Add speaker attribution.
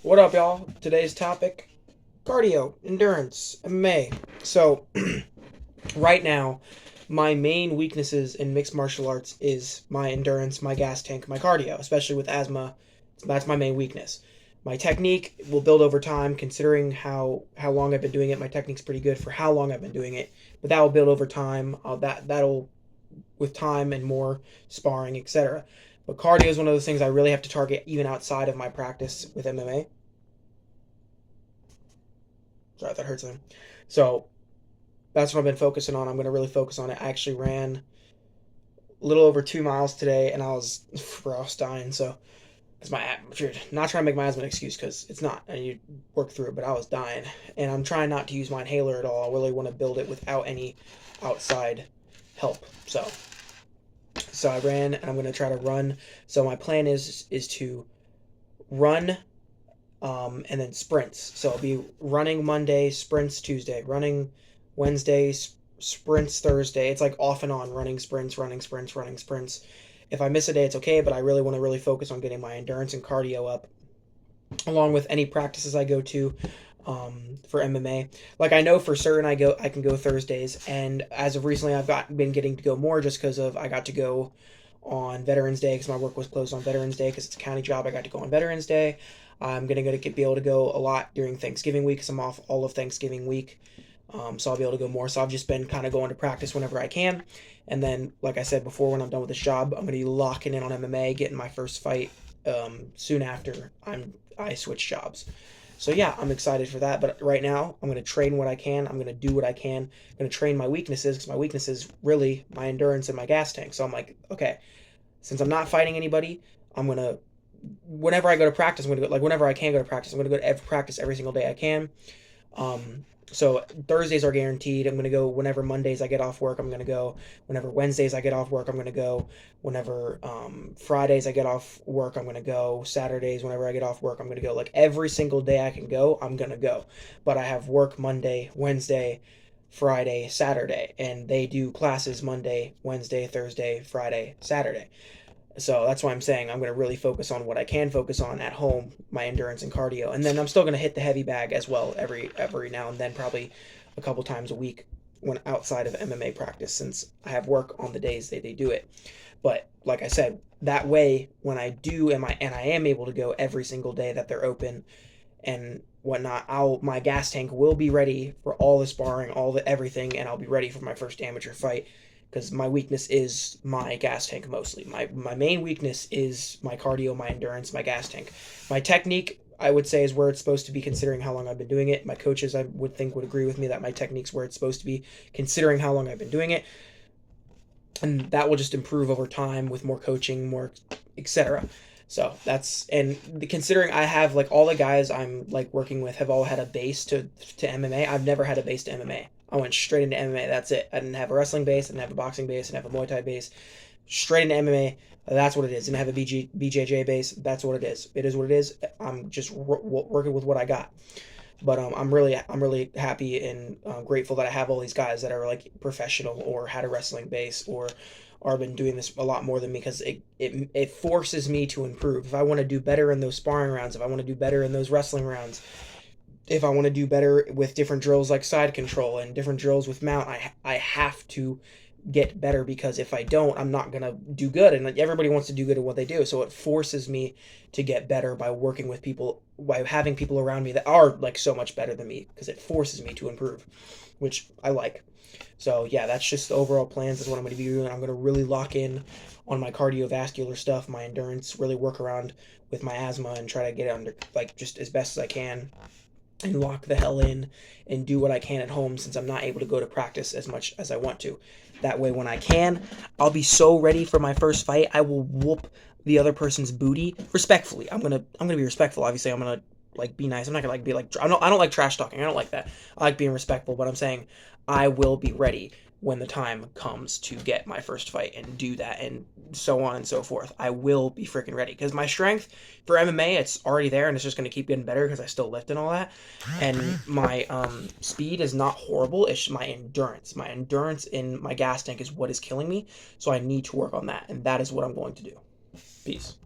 Speaker 1: What up, y'all? Today's topic: cardio, endurance, MMA. So, right now, my main weaknesses in mixed martial arts is my endurance, my gas tank, my cardio, especially with asthma. That's my main weakness. My technique will build over time, considering how long I've been doing it. My technique's pretty good for how long I've been doing it, but that will build over time. That'll with time and more sparring, etc. But cardio is one of those things I really have to target even outside of my practice with MMA. Sorry, that hurt something. So that's what I've been focusing on. I'm going to really focus on it. I actually ran a little over 2 miles today, and I was dying. So it's not trying to make my asthma an excuse because it's not, and you work through it. But I was dying, and I'm trying not to use my inhaler at all. I really want to build it without any outside help. So I ran, and I'm going to try to run. So my plan is to run and then sprints. So I'll be running Monday, sprints Tuesday, running Wednesday, sprints Thursday. It's like off and on, running sprints, running sprints, running sprints. If I miss a day, it's okay, but I really want to really focus on getting my endurance and cardio up, along with any practices I go to for MMA. Like I know for certain I can go Thursdays, and as of recently been getting to go more just because of I got to go on Veterans Day because my work was closed on Veterans Day because it's a county job. I got to go on Veterans Day. I'm gonna be able to go a lot during Thanksgiving week because I'm off all of Thanksgiving week. So I'll be able to go more. So I've just been kind of going to practice whenever I can, and then like I said before, when I'm done with this job, I'm gonna be locking in on MMA, getting my first fight soon after I switch jobs. So yeah, I'm excited for that. But right now, I'm gonna train what I can. I'm gonna do what I can. I'm gonna train my weaknesses because my weaknesses really my endurance and my gas tank. So I'm like, okay, since I'm not fighting anybody, I'm gonna whenever I go to practice, I'm gonna go like whenever I can go to practice, I'm gonna go to practice every single day I can. So Thursdays are guaranteed. I'm gonna go whenever Mondays I get off work. I'm gonna go whenever Wednesdays I get off work. I'm gonna go whenever Fridays I get off work. I'm gonna go Saturdays whenever I get off work. I'm gonna go like every single day I can go. I'm gonna go. But I have work Monday, Wednesday, Friday, Saturday, and they do classes Monday, Wednesday, Thursday, Friday, Saturday. So that's why I'm saying I'm going to really focus on what I can focus on at home, my endurance and cardio, and then I'm still going to hit the heavy bag as well every now and then, probably a couple times a week when outside of MMA practice, since I have work on the days they do it. But like I said, that way when I do and I am able to go every single day that they're open and whatnot, I'll my gas tank will be ready for all the sparring, all the everything, and I'll be ready for my first amateur fight because my weakness is my gas tank mostly. My main weakness is my cardio, my endurance, my gas tank. My technique, I would say, is where it's supposed to be considering how long I've been doing it. My coaches, I would think, would agree with me that my technique's where it's supposed to be considering how long I've been doing it. And that will just improve over time with more coaching, more etc. So that's and considering I have like all the guys I'm like working with have all had a base to MMA. I've never had a base to MMA. I went straight into MMA. That's it. I didn't have a wrestling base. I didn't have a boxing base. I didn't have a Muay Thai base. Straight into MMA. That's what it is. Didn't have a BJJ base. That's what it is. It is what it is. I'm just working with what I got. But I'm really happy and grateful that I have all these guys that are like professional or had a wrestling base or been doing this a lot more than me because it forces me to improve. If I want to do better in those sparring rounds, if I want to do better in those wrestling rounds, if I want to do better with different drills like side control and different drills with mount, I have to get better because if I don't, I'm not gonna do good. And like, everybody wants to do good at what they do, so it forces me to get better by working with people, by having people around me that are like so much better than me because it forces me to improve, which I like. So yeah, that's just the overall plans. Is what I'm going to be doing. I'm going to really lock in on my cardiovascular stuff, my endurance, really work around with my asthma and try to get it under like just as best as I can and lock the hell in and do what I can at home since I'm not able to go to practice as much as I want to. That way, when I can, I'll be so ready for my first fight. I will whoop the other person's booty respectfully. I'm gonna be respectful. Obviously, I'm gonna like be nice. I'm not gonna like be like I don't like trash talking. I don't like that. I like being respectful. But I'm saying I will be ready when the time comes to get my first fight and do that and so on and so forth. I will be freaking ready because my strength for MMA it's already there and it's just going to keep getting better because I still lift and all that. And my speed is not horrible. It's my endurance. My endurance in my gas tank is what is killing me. So I need to work on that, and that is what I'm going to do. Peace.